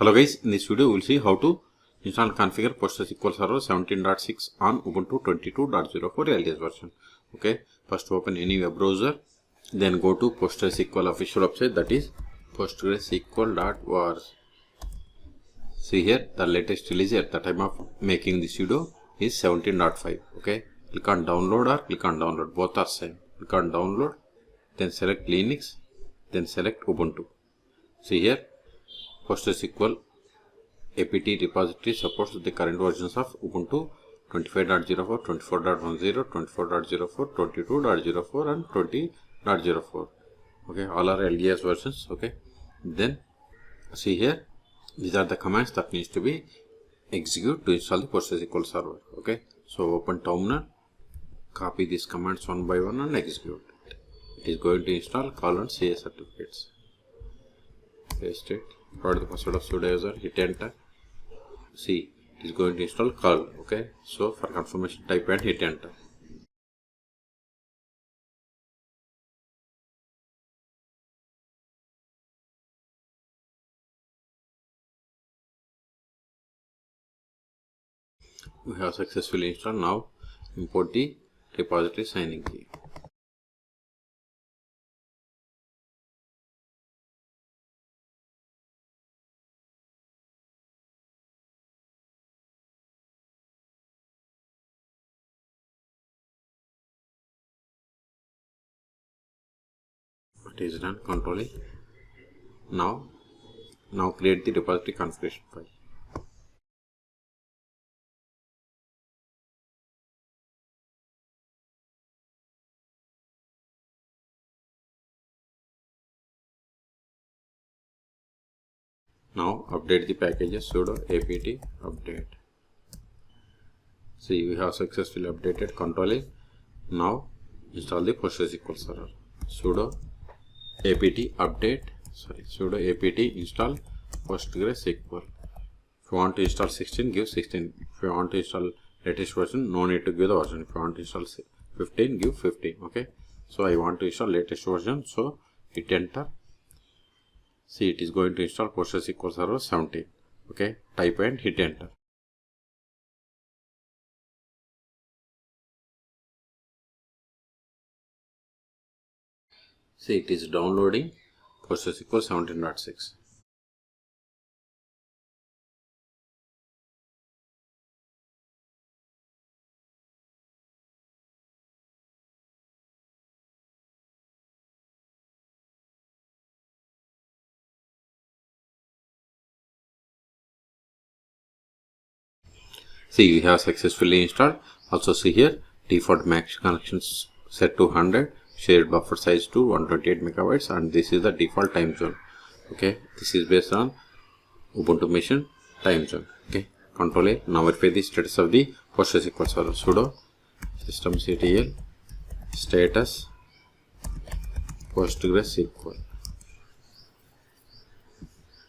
Hello guys, in this video we will see how to install and configure PostgreSQL Server 17.6 on Ubuntu 22.04 LTS version. Okay, first open any web browser, then go to PostgreSQL official website, that is PostgreSQL.org. See here, the latest release at the time of making this video is 17.5. Okay, click on download or click on download, both are same. Click on download, then select Linux, then select Ubuntu. See here, PostgreSQL apt repository supports the current versions of Ubuntu 25.04, 24.10, 24.04, 22.04 and 20.04. Okay, all are LTS versions. Okay, then see here, these are the commands that needs to be executed to install the PostgreSQL server. Okay, so open terminal, copy these commands one by one and execute it. It is going to install :CA certificates. Paste it, provide the password of sudo user, hit enter. See, it is going to install curl. Okay, so for confirmation type and hit enter. We have successfully installed. Now import the repository signing key. It is done. Control E. Now create the repository configuration file. Now update the packages, sudo apt update. See, we have successfully updated. Control A. Now install the PostgreSQL server. Sudo apt update. Sudo apt install PostgreSQL. If you want to install 16, give 16. If you want to install latest version, no need to give the version. If you want to install 15, give 15. Okay. So I want to install latest version. So hit enter. See, it is going to install PostgreSQL Server 17. Okay, type and hit enter. See, it is downloading PostgreSQL 17.6. See, we have successfully installed. Also see here, default max connections set to 100, shared buffer size to 128 megabytes, and this is the default time zone. Okay, this is based on Ubuntu machine time zone. Okay, Control A. Now verify the status of the PostgreSQL server. Sudo systemctl status PostgreSQL.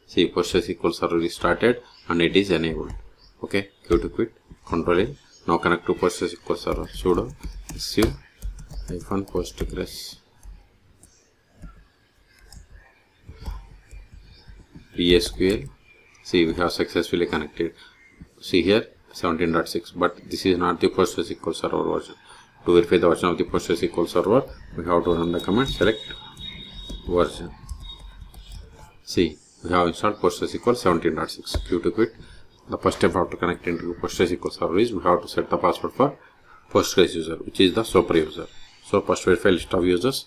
See, PostgreSQL server is started and it is enabled. Okay, go to quit. Control A. Now connect to PostgreSQL server. Sudo su-postgres PSQL. See, we have successfully connected. See here 17.6, but this is not the PostgreSQL server version. To verify the version of the PostgreSQL server, we have to run the command select version. See, we have installed PostgreSQL 17.6. Q to quit. The first step after connecting to PostgreSQL server is we have to set the password for Postgres user, which is the super user. So first verify list of users,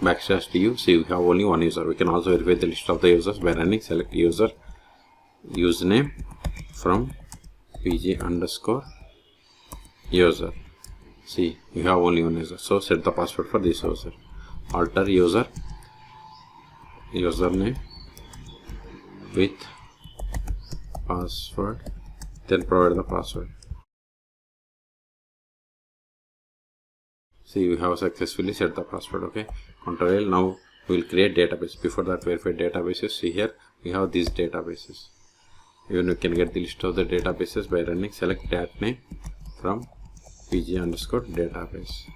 /du. See, we have only one user. We can also verify the list of the users by running select user username from pg_user. See, we have only one user. So set the password for this user. Alter user username with password, then provide the password. See, we have successfully set the password. Okay, Control L. Now we will create database. Before that, verify databases. See here, we have these databases. Even you can get the list of the databases by running select dat name from pg_database.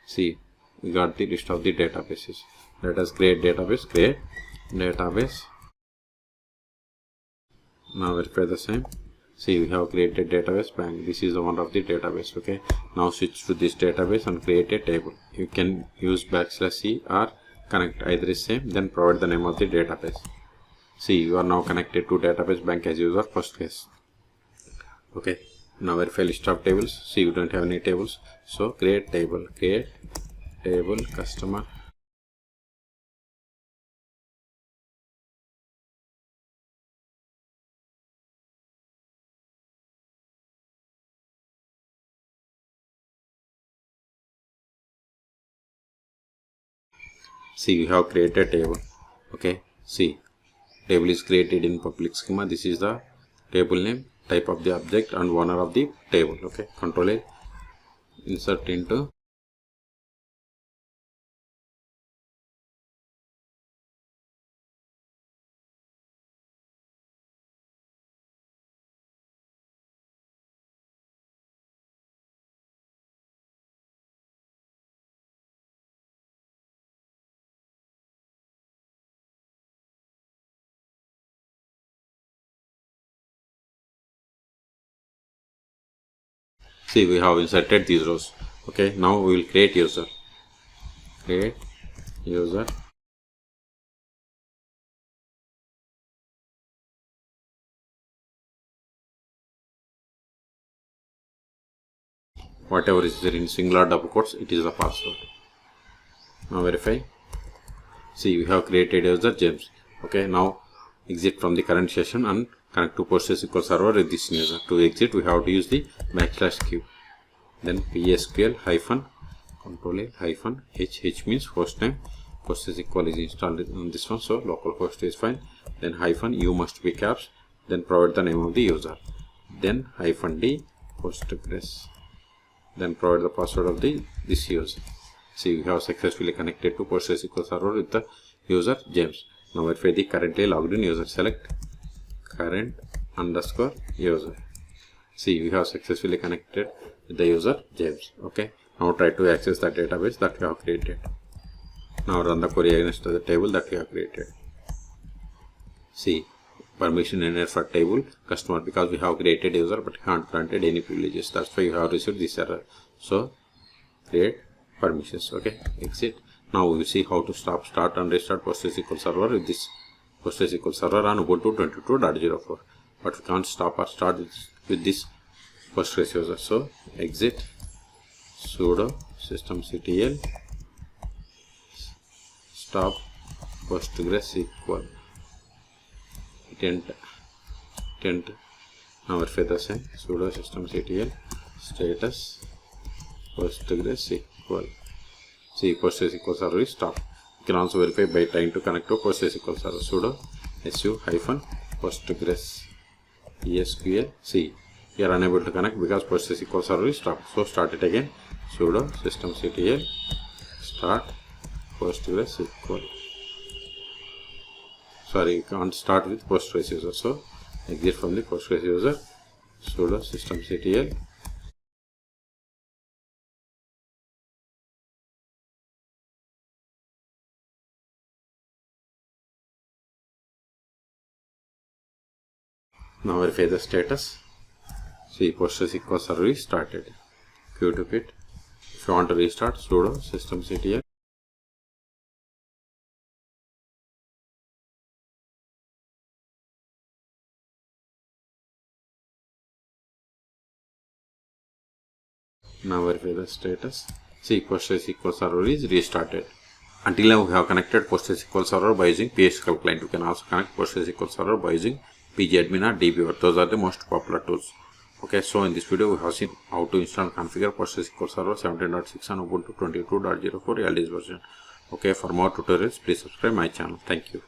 See, we got the list of the databases. Let us create database. Create database. Now verify the same. See, we have created database bank. This is the one of the database. Okay. Now switch to this database and create a table. You can use \c or connect, either is same. Then provide the name of the database. See, you are now connected to database bank as user Postgres. Okay. Now verify list of tables. See, you don't have any tables. So create table. Create table customer. See, we have created table. Okay. See, table is created in public schema. This is the table name, type of the object, and owner of the table. Okay. Control A, insert into. See, we have inserted these rows. Okay. Now we will create user. Create user. Whatever is there in singular double quotes, it is the password. Now verify. See, we have created user James. Okay. Now exit from the current session and connect to PostgreSQL server with this user. To exit, we have to use the \q. Then PSQL hyphen control A hyphen h means host name. PostgreSQL is installed on this one, so localhost is fine. Then hyphen u must be caps. Then provide the name of the user. Then hyphen d Postgres. Then provide the password of this user. See, we have successfully connected to PostgreSQL server with the user James. Now verify the currently logged in user. Select current underscore user. See, we have successfully connected with the user James. Okay. Now try to access the database that we have created. Now run the query against the table that we have created. See, permission entered for table customer, because we have created user but can't granted any privileges. That's why you have received this error. So create permissions. Okay. Exit. Now we will see how to start and restart PostgreSQL server with this PostgreSQL server on Ubuntu 22.04. But we can't stop or start with this Postgres user. So exit, sudo systemctl stop PostgreSQL. Tent. Now verify the same. Sudo systemctl status PostgreSQL. See, PostgreSQL server is stopped. You can also verify by trying to connect to PostgreSQL server. Sudo su hyphen Postgres PSQL. See, you are unable to connect because PostgreSQL server is stopped. So start it again. Sudo systemctl start PostgreSQL. Sorry, you can't start with Postgres user. So exit from the Postgres user. Sudo systemctl. Now verify the status. See, PostgreSQL server is started. Q to quit. If you want to restart, sudo systemctl. Now verify the status. See, PostgreSQL server is restarted. Until now, we have connected PostgreSQL server by using PSQL client. You can also connect PostgreSQL server by using pgadmin or DBAs. Those are the most popular tools. Okay, so in this video, we have seen how to install and configure PostgreSQL server 17.6 on Ubuntu 22.04 LTS version. Okay, for more tutorials, please subscribe my channel. Thank you.